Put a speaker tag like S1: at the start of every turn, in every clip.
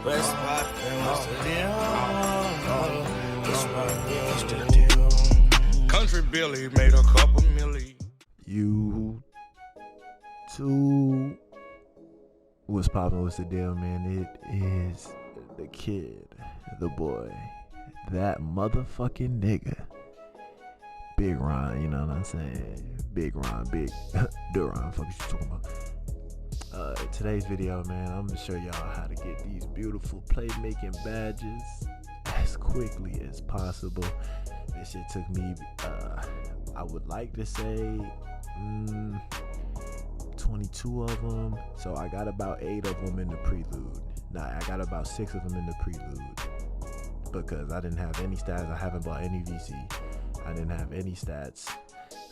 S1: What's poppin', what's the deal? What's poppin', what's the deal? Country Billy made a couple milli.
S2: YouTube, what's poppin', what's the deal, man? It is the kid, the boy, that motherfucking nigga, Big Ron, you know what I'm saying? Big Ron, big Duron, fuck is you talking about? Today's video, man, I'm gonna show y'all how to get these beautiful playmaking badges as quickly as possible. This shit took me, I would like to say, 22 of them. So I got about 8 of them in the prelude. Nah, I got about 6 of them in the prelude because I didn't have any stats. I haven't bought any VC. I didn't have any stats.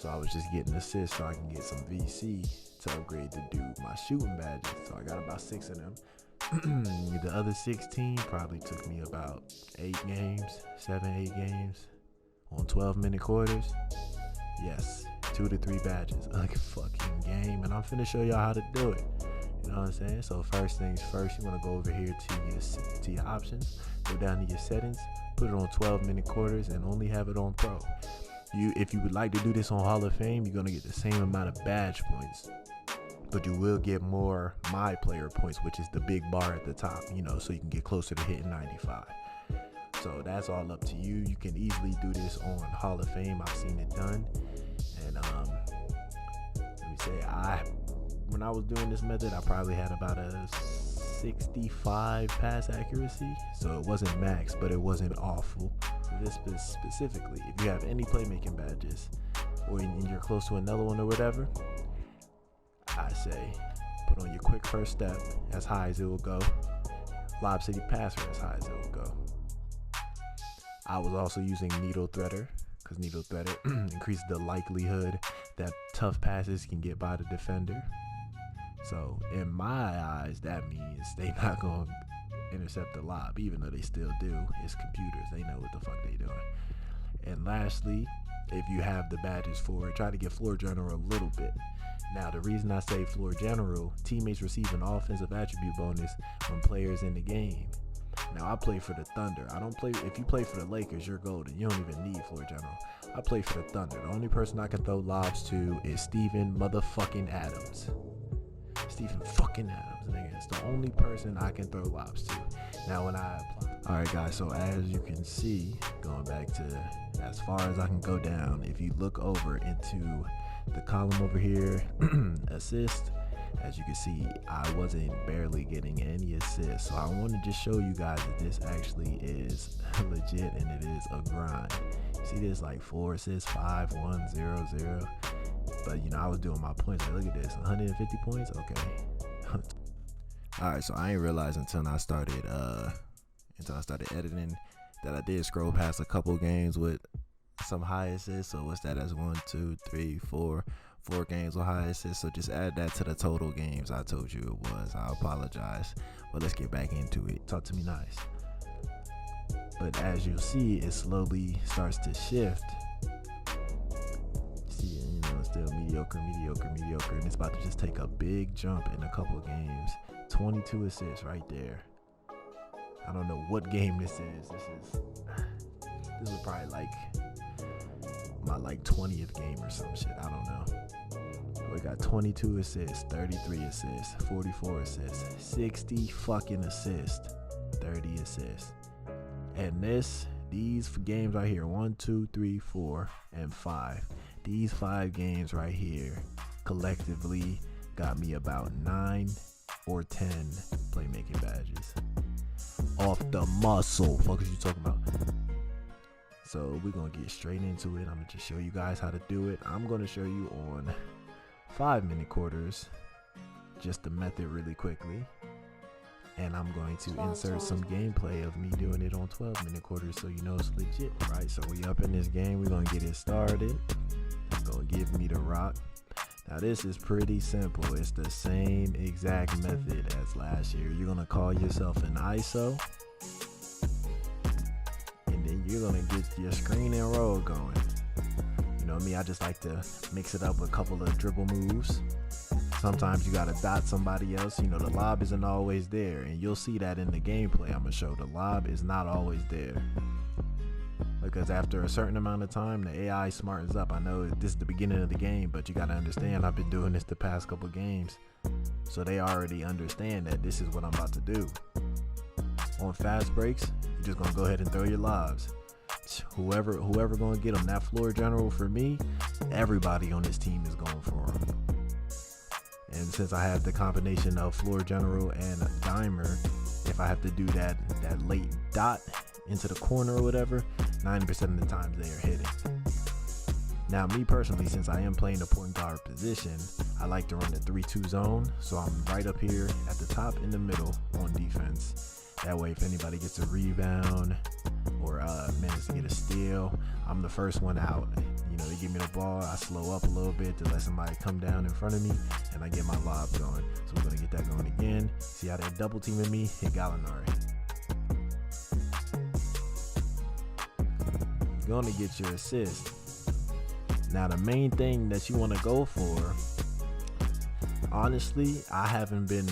S2: So I was just getting assists so I can get some VC to upgrade to do my shooting badges. So I got about 6 of them. The other 16 probably took me about 8 games, 7-8 games on 12-minute quarters. Yes, 2 to 3 badges a fucking game, and I'm finna show y'all how to do it. You know what I'm saying? So first things first, you want to go over here to your options, go down to your settings, put it on 12-minute quarters, and only have it on pro. If you would like to do this on Hall of Fame, you're gonna get the same amount of badge points, but you will get more my player points, which is the big bar at the top, you know, so you can get closer to hitting 95. So that's all up to you. You can easily do this on Hall of Fame. I've seen it done. And let me say, when I was doing this method, I probably had about a 65 pass accuracy. So it wasn't max, but it wasn't awful. This specifically, if you have any playmaking badges or you're close to another one or whatever, I say put on your quick first step as high as it will go. Lob City passer as high as it will go. I was also using Needle Threader because Needle Threader increases the likelihood that tough passes can get by the defender. So in my eyes, that means they're not going to intercept the lob, even though they still do. It's computers. They know what the fuck they doing. And lastly, if you have the badges for it, try to get floor general a little bit. Now, the reason I say floor general, teammates receive an offensive attribute bonus when players in the game. Now, I play for the Thunder. I don't play. If you play for the Lakers, you're golden. You don't even need floor general. I play for the Thunder. The only person I can throw lobs to is Steven motherfucking Adams. Steven fucking Adams, nigga. It's the only person I can throw lobs to. Now, when I apply. All right, guys. So as you can see, going back to as far as I can go down, if you look over into the column over here, assist. As you can see, I wasn't barely getting any assists. So I want to just show you guys that this actually is legit and it is a grind. You see this like 4 assists, 5, 1, 0, 0. But you know, I was doing my points. Like, look at this, 150 points. Okay. All right, so I ain't realized until I started editing that I did scroll past a couple games with some high assists. So what's that? That's 1, 2, 3, 4 games with high assists. So just add that to the total games I told you it was. I apologize, but let's get back into it. Talk to me nice. But as you'll see, it slowly starts to shift. See, you know, it's still mediocre, and it's about to just take a big jump in a couple of games. 22 assists right there. I don't know what game this is. This was probably like my 20th game or some shit. I don't know. We got 22 assists, 33 assists, 44 assists, 60 fucking assists, 30 assists. And these games right here, 1, 2, 3, 4, and 5. These 5 games right here collectively got me about 9 or 10 playmaking badges. Off the muscle. Fuck is you talking about? So we're going to get straight into it. I'm going to just show you guys how to do it. I'm going to show you on 5-minute quarters, just the method really quickly. And I'm going to insert some gameplay of me doing it on 12-minute quarters so you know it's legit, right? So we up in this game. We're going to get it started. It's going to give me the rock. Now this is pretty simple. It's the same exact method as last year. You're going to call yourself an ISO. And then you're going to get your screen and roll going. You know me, I just like to mix it up with a couple of dribble moves. Sometimes you gotta dot somebody else. You know, the lob isn't always there, and you'll see that in the gameplay I'm gonna show. The lob is not always there, because after a certain amount of time, the AI smartens up. I know this is the beginning of the game, but you gotta understand, I've been doing this the past couple games, so they already understand that this is what I'm about to do. On fast breaks, you're just gonna go ahead and throw your lobs. Whoever gonna get them. That floor general, for me, everybody on this team is going for him. And since I have the combination of floor general and dimer, if I have to do that late dot into the corner or whatever, 90% of the times they are hitting. Now, me personally, since I am playing the point guard position, I like to run the 3-2 zone, so I'm right up here at the top in the middle on defense. That way, if anybody gets a rebound or manages to get a steal, I'm the first one out. You know, they give me the ball, I slow up a little bit to let somebody come down in front of me, and I get my lob going. So we're gonna get that going again. See how they're double teaming me? Hit Gallinari. You're gonna get your assist. Now, the main thing that you want to go for, honestly, I haven't been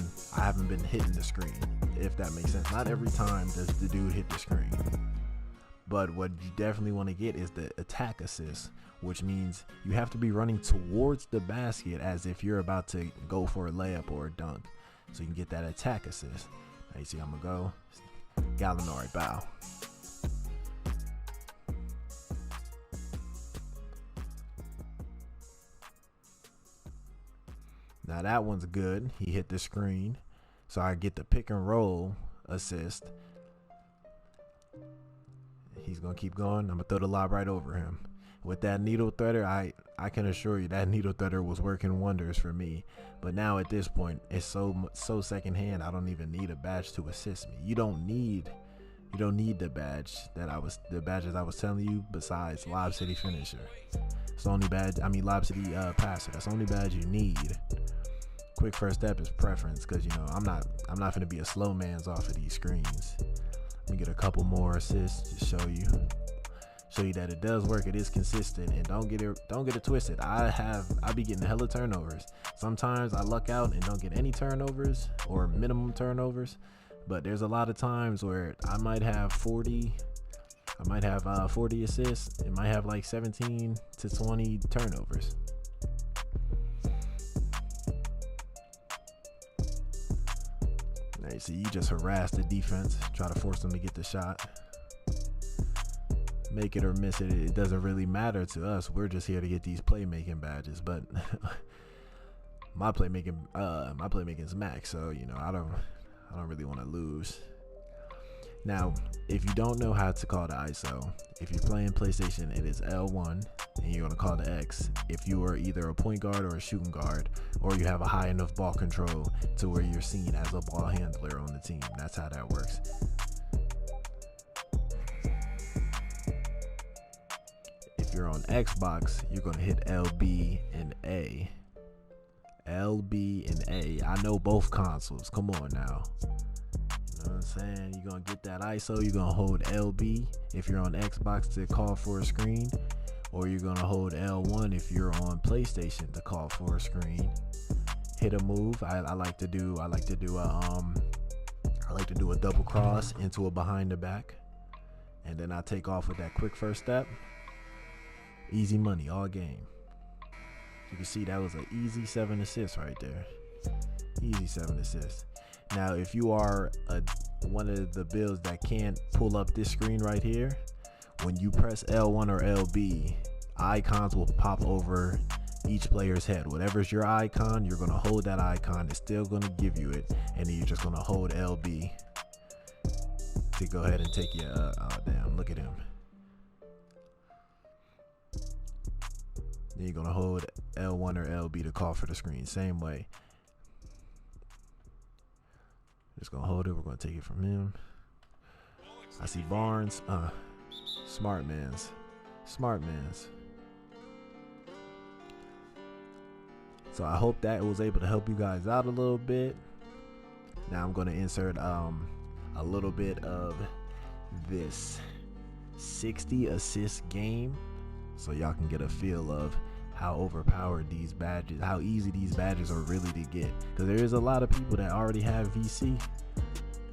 S2: hitting the screen, if that makes sense. Not every time does the dude hit the screen, but what you definitely want to get is the attack assist, which means you have to be running towards the basket as if you're about to go for a layup or a dunk, so you can get that attack assist. Now you see I'm gonna go Gallinari, bow. Now that one's good. He hit the screen, so I get the pick and roll assist. He's gonna keep going. I'm gonna throw the lob right over him. With that needle threader, I can assure you that needle threader was working wonders for me. But now at this point, it's so secondhand. I don't even need a badge to assist me. You don't need the badges I was telling you. Besides Lob City Finisher, it's the only badge. I mean Lob City Passer. That's the only badge you need. Quick first step is preference, because you know I'm not gonna be a slow man's off of these screens. Let me get a couple more assists to show you that it does work. It is consistent, and don't get it twisted. I be getting hella turnovers. Sometimes I luck out and don't get any turnovers or minimum turnovers, but there's a lot of times where I might have 40 assists. It might have like 17 to 20 turnovers. Now you see, you just harass the defense, try to force them to get the shot. Make it or miss it, it doesn't really matter to us. We're just here to get these playmaking badges. But my playmaking is max, so you know I don't really want to lose. Now, if you don't know how to call the ISO, if you're playing PlayStation, it is L1, and you're gonna call the X if you are either a point guard or a shooting guard, or you have a high enough ball control to where you're seen as a ball handler on the team. That's how that works. If you're on Xbox, you're gonna hit LB and A. LB and A. I know both consoles. Come on now. You know what I'm saying? You're gonna get that ISO. You're gonna hold LB if you're on Xbox to call for a screen, or you're gonna hold L1 if you're on PlayStation to call for a screen. Hit a move. I like to do a double cross into a behind the back, and then I take off with that quick first step. Easy money all game. You can see that was an easy 7 assists right there. Easy 7 assists. Now, if you are one of the builds that can't pull up this screen right here, when you press L1 or LB, icons will pop over each player's head. Whatever's your icon, you're going to hold that icon. It's still going to give you it, and then you're just going to hold LB to go ahead and take your oh damn, look at him. Then you're going to hold L1 or LB to call for the screen. Same way. Just going to hold it. We're going to take it from him. I see Barnes. Smart mans. So I hope that was able to help you guys out a little bit. Now I'm going to insert a little bit of this 60 assist game, so y'all can get a feel of how overpowered these badges, how easy these badges are really to get. Because there is a lot of people that already have VC.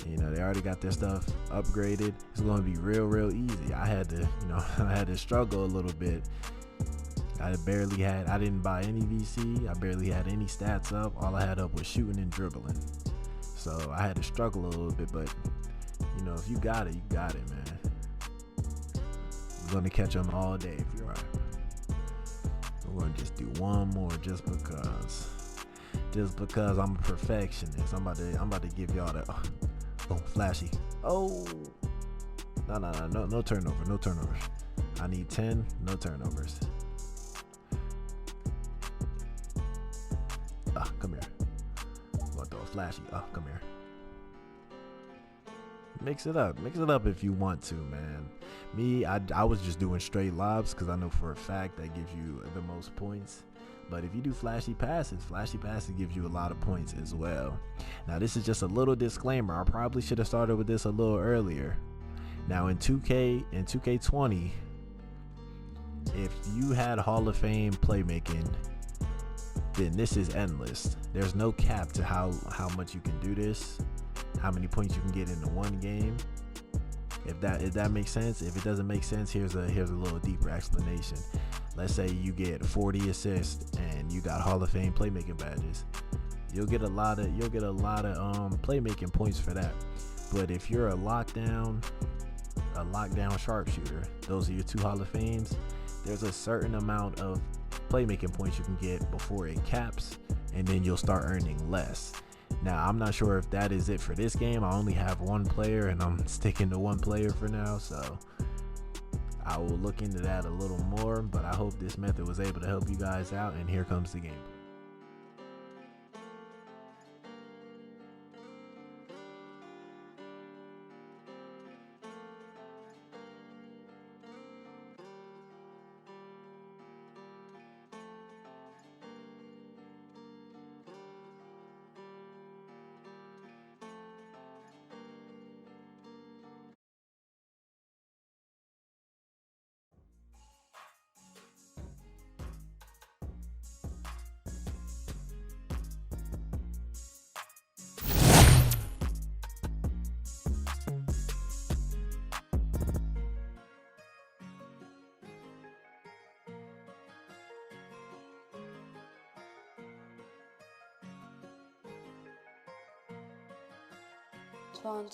S2: You know, they already got their stuff upgraded. It's going to be real easy. I had to, I had to struggle a little bit. I didn't buy any VC. I barely had any stats up. All I had up was shooting and dribbling. So I had to struggle a little bit, but if you got it, you got it, man. We're going to catch them all day if you're right. We're going to just do one more just because I'm a perfectionist. I'm about to give y'all that. Oh, flashy. Oh. No turnovers. I need 10, no turnovers. Come here. I'm gonna throw a flashy. Come here. Mix it up if you want to, man. Me, I was just doing straight lobs because I know for a fact that gives you the most points. But if you do flashy passes gives you a lot of points as well. Now this is just a little disclaimer. I probably should have started with this a little earlier. Now in 2K20, if you had Hall of Fame playmaking, then this is endless. There's no cap to how much you can do this, how many points you can get into one game. If that makes sense. If it doesn't make sense, here's a little deeper explanation. Let's say you get 40 assists and you got Hall of Fame playmaking badges. You'll get a lot of playmaking points for that. But if you're a lockdown sharpshooter, those are your 2 Hall of Fames. There's a certain amount of playmaking points you can get before it caps, and then you'll start earning less. Now, I'm not sure if that is it for this game. I only have one player, and I'm sticking to one player for now, so I will look into that a little more, but I hope this method was able to help you guys out, and here comes the game.
S3: Twan.